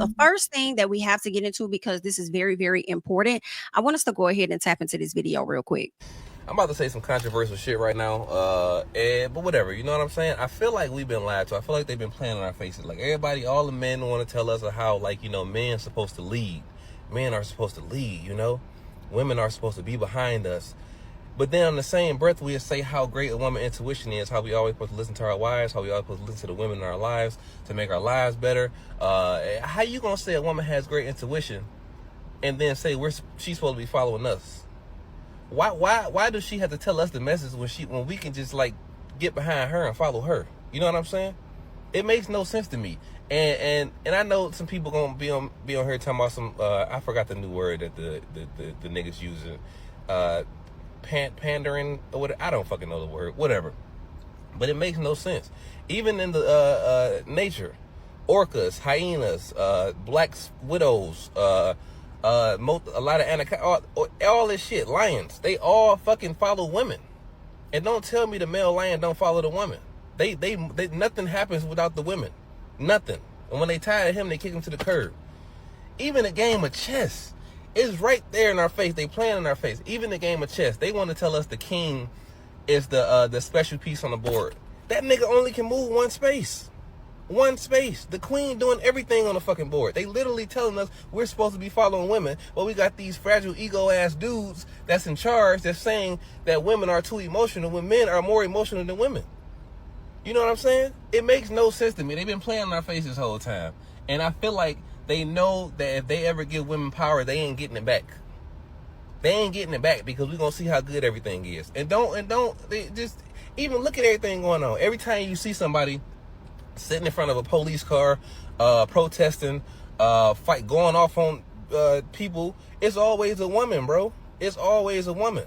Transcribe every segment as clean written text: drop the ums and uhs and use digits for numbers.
the first thing that we have to get into, because this is very, very important, I want us to go ahead and tap into this video real quick. I'm about to say some controversial shit right now, but whatever, you know what I'm saying? I feel like we've been lied to. I feel like they've been playing in our faces. Like, everybody, all the men want to tell us how, like, you know, men are supposed to lead. Men are supposed to lead, you know? Women are supposed to be behind us. But then on the same breath, we say how great a woman intuition is, how we always supposed to listen to our wives, how we always supposed to listen to the women in our lives to make our lives better. How you gonna say a woman has great intuition and then say she's supposed to be following us? Why does she have to tell us the message when we can just like get behind her and follow her? You know what I'm saying? It makes no sense to me. And I know some people gonna be on here talking about some I forgot the new word that the niggas using, pandering or whatever. I don't fucking know the word, whatever. But it makes no sense. Even in the nature, orcas, hyenas, black widows, a lot of anaconda, all this shit, lions, they all fucking follow women. And don't tell me the male lion don't follow the woman. They nothing happens without the women. Nothing. And when they tired of him, they kick him to the curb. Even a game of chess is right there in our face. They playing in our face. Even the game of chess, they want to tell us the king is the special piece on the board. That nigga only can move one space. One space. The queen doing everything on the fucking board. They literally telling us we're supposed to be following women, but we got these fragile ego ass dudes that's in charge that's saying that women are too emotional when men are more emotional than women. You know what I'm saying? It makes no sense to me. They've been playing in our face this whole time. And I feel like they know that if they ever give women power, they ain't getting it back. They ain't getting it back because we're gonna see how good everything is. And they just even look at everything going on. Every time you see somebody sitting in front of a police car, protesting, going off on people, it's always a woman, bro. It's always a woman.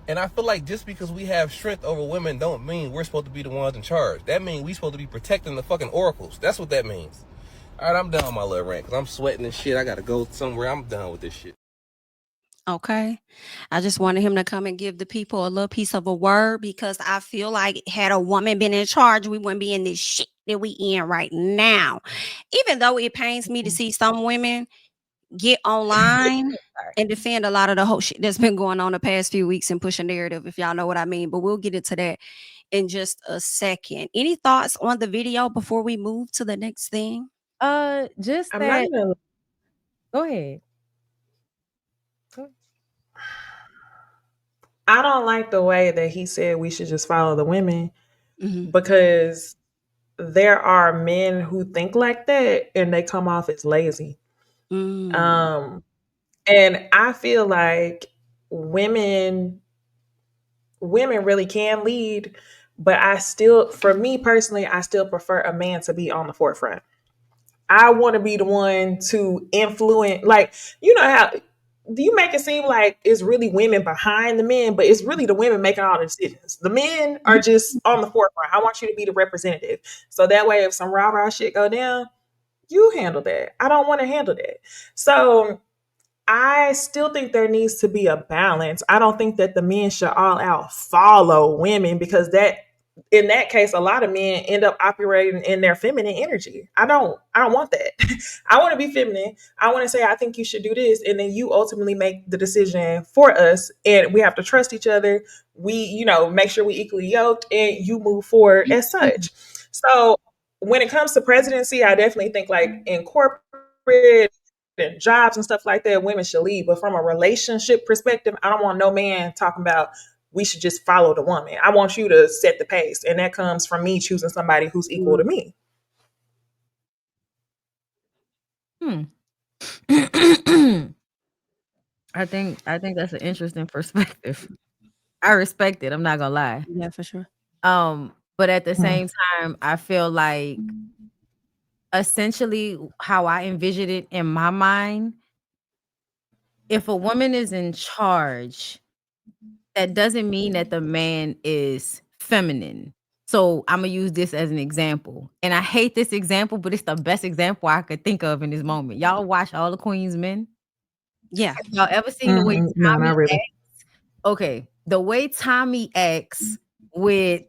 And I feel like just because we have strength over women don't mean we're supposed to be the ones in charge. That means we supposed to be protecting the fucking oracles. That's what that means. All right, I'm done with my little rant because I'm sweating and shit. I gotta go somewhere. I'm done with this shit. Okay. I just wanted him to come and give the people a little piece of a word, because I feel like had a woman been in charge, we wouldn't be in this shit that we in right now. Even though it pains me to see some women get online and defend a lot of the whole shit that's been going on the past few weeks and push a narrative, if y'all know what I mean. But we'll get into that in just a second. Any thoughts on the video before we move to the next thing? Just I'm that. not gonna. Go ahead. I don't like the way that he said we should just follow the women, Mhm. because there are men who think like that and they come off as lazy. Mm. And I feel like women really can lead, but for me personally, I still prefer a man to be on the forefront. I want to be the one to influence, like, you know how you make it seem like it's really women behind the men, but it's really the women making all the decisions. The men are just on the forefront. I want you to be the representative. So that way, if some rah-rah shit go down, you handle that. I don't want to handle that. So I still think there needs to be a balance. I don't think that the men should all out follow women, because in that case, a lot of men end up operating in their feminine energy. I don't want that. I want to be feminine. I want to say, I think you should do this. And then you ultimately make the decision for us. And we have to trust each other. We, make sure we equally yoked and you move forward as such. So when it comes to presidency, I definitely think like in corporate and jobs and stuff like that, women should lead. But from a relationship perspective, I don't want no man talking about we should just follow the woman. I want you to set the pace. And that comes from me choosing somebody who's equal to me. I think that's an interesting perspective. I respect it. I'm not gonna lie. Yeah, for sure. But at the same time, I feel like essentially how I envisioned it in my mind, if a woman is in charge, that doesn't mean that the man is feminine. So I'm gonna use this as an example. And I hate this example, but it's the best example I could think of in this moment. Y'all watch all the Queen's Men? Yeah. Have y'all ever seen the way Tommy No, not really. acts? Okay. The way Tommy acts with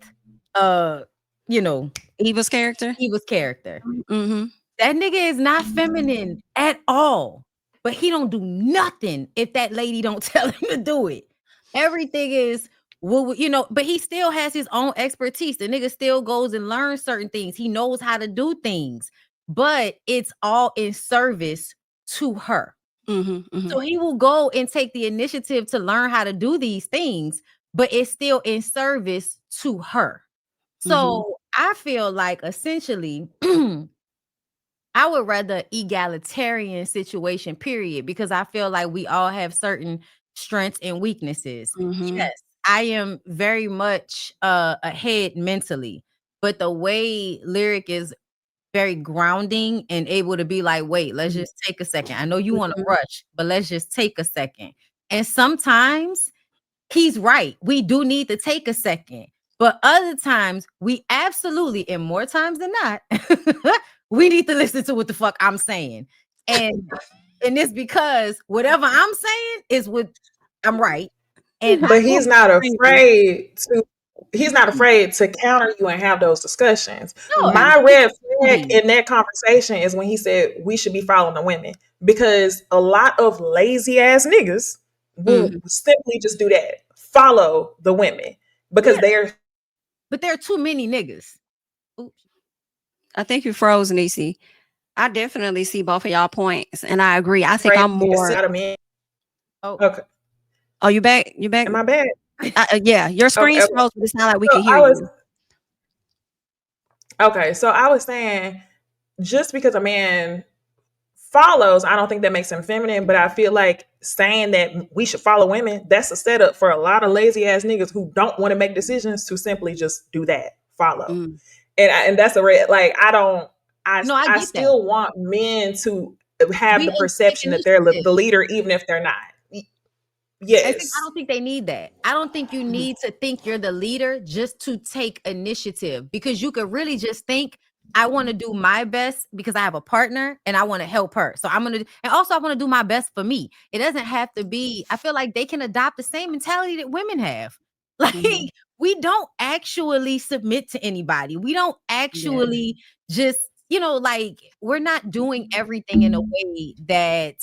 Eva's character. Eva's character. Mm-hmm. That nigga is not feminine at all. But he don't do nothing if that lady don't tell him to do it. Everything is, well, you know, but he still has his own expertise. The nigga still goes and learns certain things. He knows how to do things, but it's all in service to her. So he will go and take the initiative to learn how to do these things, but it's still in service to her. So I feel like essentially I would rather egalitarian situation, period, because I feel like we all have certain strengths and weaknesses. Yes, I am very much ahead mentally, but the way Lyric is very grounding and able to be like, wait, let's just take a second. I know you want to rush, but let's just take a second. And sometimes he's right. We do need to take a second. But other times, we absolutely, and more times than not, we need to listen to what the fuck I'm saying. And it's because whatever I'm saying is what I'm right. And but he's not afraid to counter you and have those discussions. No, My red flag in that conversation is when he said we should be following the women, because a lot of lazy ass niggas will simply just do that, follow the women, because but there are too many niggas. Oops. I think you froze, Niecy. I definitely see both of y'all points, and I agree. I think I'm more. Oh, okay. Oh, you back? You back? Am I back? Yeah, your screen's froze, but it's not like we can hear you. Okay, so I was saying, just because a man follows, I don't think that makes him feminine, but I feel like saying that we should follow women, that's a setup for a lot of lazy ass niggas who don't want to make decisions to simply just do that, follow. And that's a red, like, I still want men to have the perception that they're the leader, even if they're not. Yes. I don't think they need that. I don't think you need to think you're the leader just to take initiative, because you could really just think, I want to do my best because I have a partner and I want to help her. So I'm going to, and also I want to do my best for me. It doesn't have to be, I feel like they can adopt the same mentality that women have. Like, we don't actually submit to anybody. We don't actually just, you know, like, we're not doing everything in a way that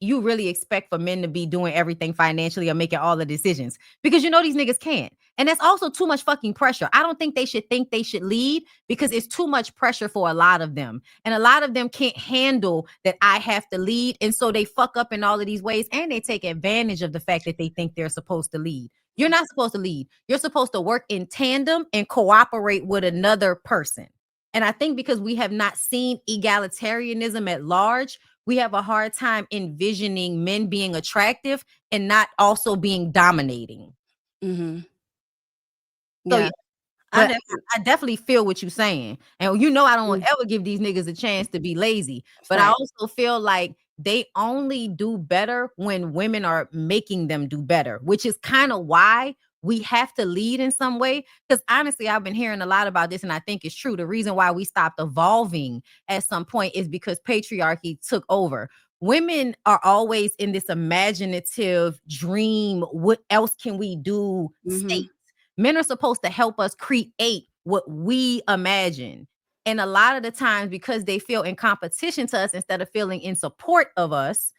you really expect for men to be doing everything financially or making all the decisions, because you know these niggas can't. And that's also too much fucking pressure. I don't think they should lead, because it's too much pressure for a lot of them. And a lot of them can't handle that I have to lead. And so they fuck up in all of these ways, and they take advantage of the fact that they think they're supposed to lead. You're not supposed to lead. You're supposed to work in tandem and cooperate with another person. And I think because we have not seen egalitarianism at large, we have a hard time envisioning men being attractive and not also being dominating. So yeah, I definitely feel what you're saying. And you know, I don't ever give these niggas a chance to be lazy, but I also feel like they only do better when women are making them do better, which is kind of why we have to lead in some way. Because honestly, I've been hearing a lot about this, and I think it's true. The reason why we stopped evolving at some point is because patriarchy took over. Women are always in this imaginative dream, what else can we do state. Men are supposed to help us create what we imagine. And a lot of the times, because they feel in competition to us instead of feeling in support of us,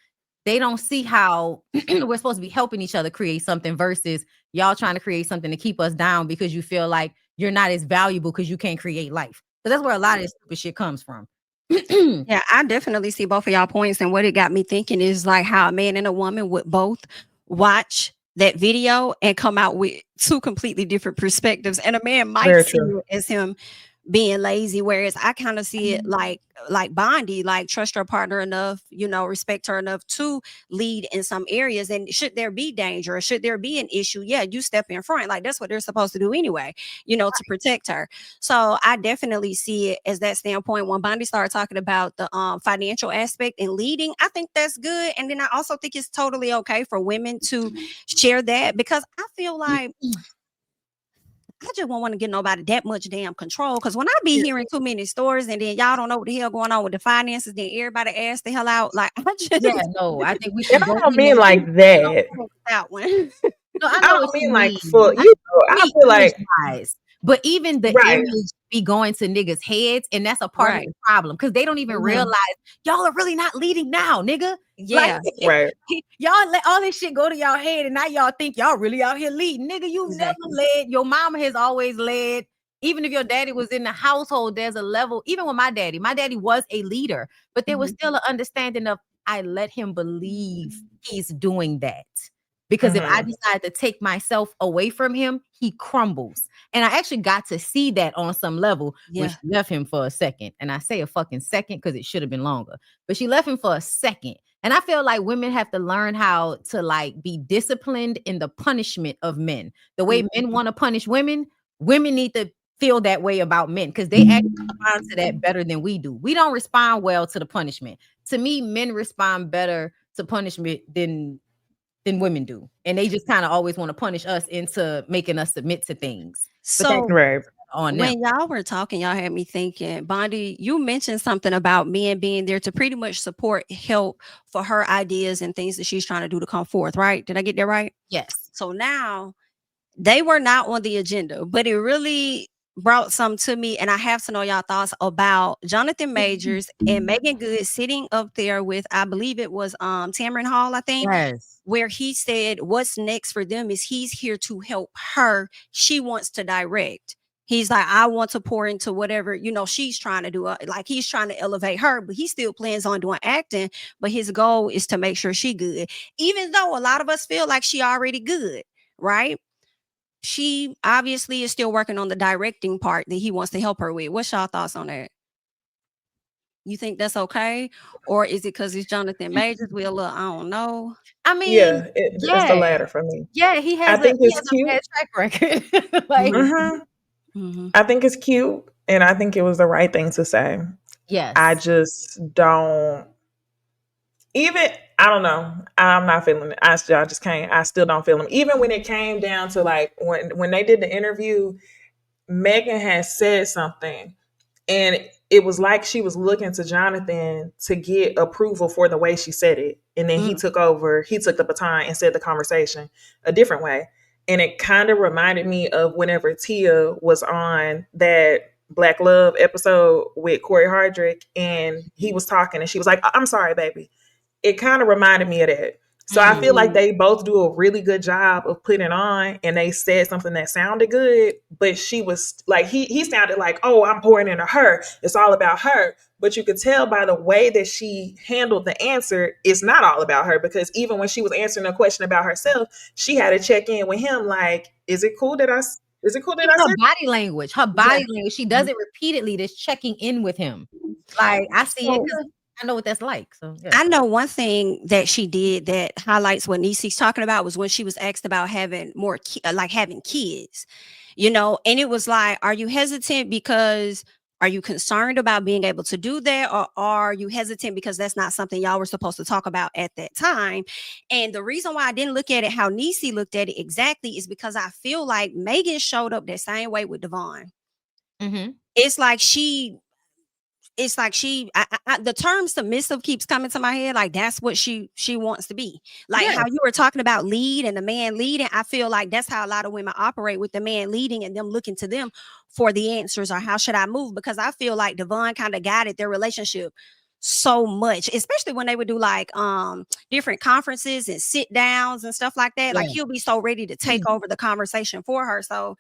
they don't see how we're supposed to be helping each other create something versus y'all trying to create something to keep us down because you feel like you're not as valuable because you can't create life. So that's where a lot of this stupid shit comes from. Yeah, I definitely see both of y'all points. And what it got me thinking is like how a man and a woman would both watch that video and come out with two completely different perspectives. And a man might see it as him being lazy, whereas I kind of see it like Bondi, like trust your partner enough, you know, respect her enough to lead in some areas. And should there be danger or should there be an issue, yeah, you step in front. Like that's what they're supposed to do anyway, you know, to protect her. So I definitely see it as that standpoint. When Bondi started talking about the financial aspect and leading, I think that's good. And then I also think it's totally okay for women to share that, because I feel like I just won't want to get nobody that much damn control. Because when I be hearing too many stories and then y'all don't know what the hell going on with the finances, then everybody ass the hell out. Like I just I think we should. I don't mean like that. That one. No, I don't mean like full. You know, I feel like But even the Right. image be going to niggas' heads, and that's a part of Right. the problem because they don't even Mhm. realize y'all are really not leading now, nigga. Yeah. Right. Y'all let all this shit go to y'all head, and now y'all think y'all really out here leading, nigga. You Exactly. never led. Your mama has always led. Even if your daddy was in the household, there's a level. Even with my daddy was a leader, but there was still an understanding of I let him believe he's doing that. Because if I Mhm. decide to take myself away from him, he crumbles. And I actually got to see that on some level when Yeah. she left him for a second. And I say a fucking second because it should have been longer. But she left him for a second. And I feel like women have to learn how to like be disciplined in the punishment of men. The way men want to punish women, women need to feel that way about men because they actually respond to that better than we do. We don't respond well to the punishment. To me, men respond better to punishment than women do. And they just kind of always want to punish us into making us submit to things. But that's So Right. on them. when y'all were talking, y'all had me thinking, Bondi, you mentioned something about men being there to pretty much support, help for her ideas and things that she's trying to do to come forth, right? Did I get that right? Yes. So now they were not on the agenda, but it really brought some to me. And I have to know y'all thoughts about Jonathan Majors and Megan Good sitting up there with, I believe it was Tamron Hall, I think, Yes. where he said what's next for them is he's here to help her. She wants to direct. He's like, I want to pour into whatever, she's trying to do. Like he's trying to elevate her, but he still plans on doing acting. But his goal is to make sure she good. Even though a lot of us feel like she already good, right? She obviously is still working on the directing part that he wants to help her with. What's y'all thoughts on that? You think that's okay? Or is it because it's Jonathan Majors? Well, look, I don't know. I mean, Yeah, it's the yeah. latter for me. Yeah, I think he it's has a cute. bad track record. Like, Mhm. Mhm. Mhm. I think it's cute, and I think it was the right thing to say. I yes. just don't even. I don't know. I'm not feeling it. I just can't. I still don't feel them. Even when it came down to like when they did the interview, Megan had said something, and it was like she was looking to Jonathan to get approval for the way she said it. And then he Mm. took over, he took the baton and said the conversation a different way. And it kind of reminded me of whenever Tia was on that Black Love episode with Corey Hardrick, and he was talking and she was like, I'm sorry, baby. It kind of reminded me of that. So I feel like Mhm. they both do a really good job of putting on, and they said something that sounded good, but she was like, he sounded like, oh, I'm pouring into her. It's all about her. But you could tell by the way that she handled the answer, it's not all about her, because even when she was answering a question about herself, she had to check in with him like, is it cool that I Her said body language. Her yeah. body language. She does it repeatedly, just checking in with him. Like, I see it So because I know what that's like. So yeah. I know one thing that she did that highlights what Niecy's talking about was when she was asked about having more, like having kids, and it was like, are you hesitant because are you concerned about being able to do that? Or are you hesitant because that's not something y'all were supposed to talk about at that time? And the reason why I didn't look at it how Niecy looked at it exactly is because I feel like Megan showed up that same way with Devon. Mm-hmm. It's like the term submissive keeps coming to my head. Like that's what she wants to be. Like Yeah. how you were talking about lead and the man leading. I feel like that's how a lot of women operate, with the man leading and them looking to them for the answers or how should I move. Because I feel like Devon kind of guided their relationship so much, especially when they would do like different conferences and sit downs and stuff like that. Like Yeah. he'll be so ready to take over the conversation for her. So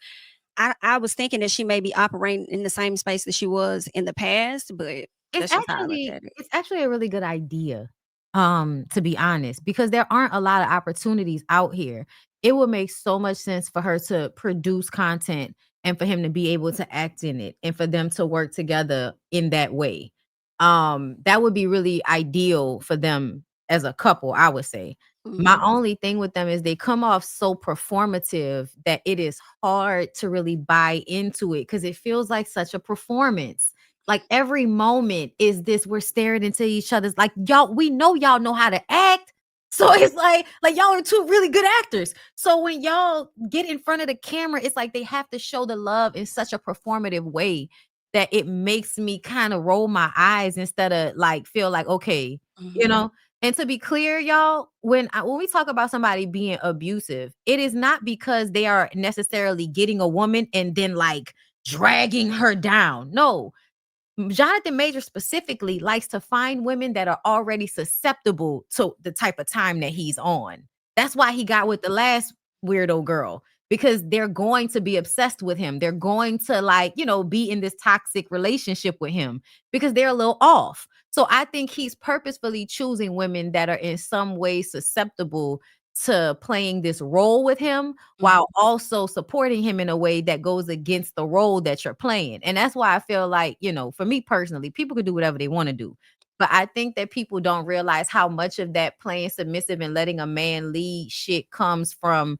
I was thinking that she may be operating in the same space that she was in the past, but that's just how I look at it. It's actually a really good idea, to be honest, because there aren't a lot of opportunities out here. It would make so much sense for her to produce content and for him to be able to act in it and for them to work together in that way. That would be really ideal for them as a couple, I would say. My Mhm. only thing with them is they come off so performative that it is hard to really buy into it because it feels like such a performance. Like every moment is this, we're staring into each other's like, y'all, we know how to act. So it's like y'all are two really good actors. So when y'all get in front of the camera, it's like they have to show the love in such a performative way that it makes me kind of roll my eyes instead of like feel like, okay, you Mhm. know. And to be clear, y'all, when we talk about somebody being abusive, it is not because they are necessarily getting a woman and then like dragging her down. No, Jonathan Major specifically likes to find women that are already susceptible to the type of time that he's on. That's why he got with the last weirdo girl, because they're going to be obsessed with him. They're going to like, be in this toxic relationship with him because they're a little off. So I think he's purposefully choosing women that are in some way susceptible to playing this role with him while also supporting him in a way that goes against the role that you're playing. And that's why I feel like, for me personally, people could do whatever they want to do. But I think that people don't realize how much of that playing submissive and letting a man lead shit comes from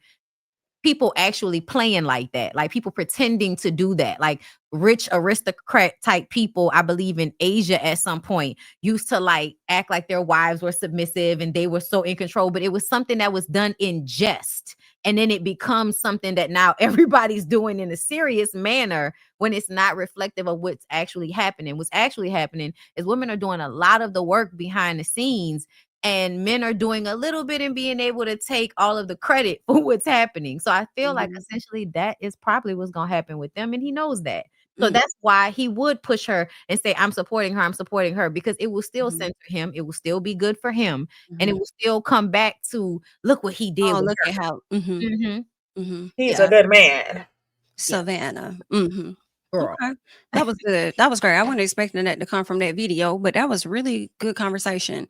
people actually playing like that, like people pretending to do that, like rich aristocrat type people, I believe in Asia at some point used to like act like their wives were submissive and they were so in control, but it was something that was done in jest. And then it becomes something that now everybody's doing in a serious manner when it's not reflective of what's actually happening. What's actually happening is women are doing a lot of the work behind the scenes and men are doing a little bit and being able to take all of the credit for what's happening. So I feel like essentially that is probably what's going to happen with them. And he knows that. So that's why he would push her and say, I'm supporting her, because it will still censor him. It will still be good for him. And it will still come back to look what he did. Oh, with look her. at how. He's a good man. Savannah. Girl. Okay. That was good. That was great. I wasn't expecting that to come from that video, but that was really good conversation.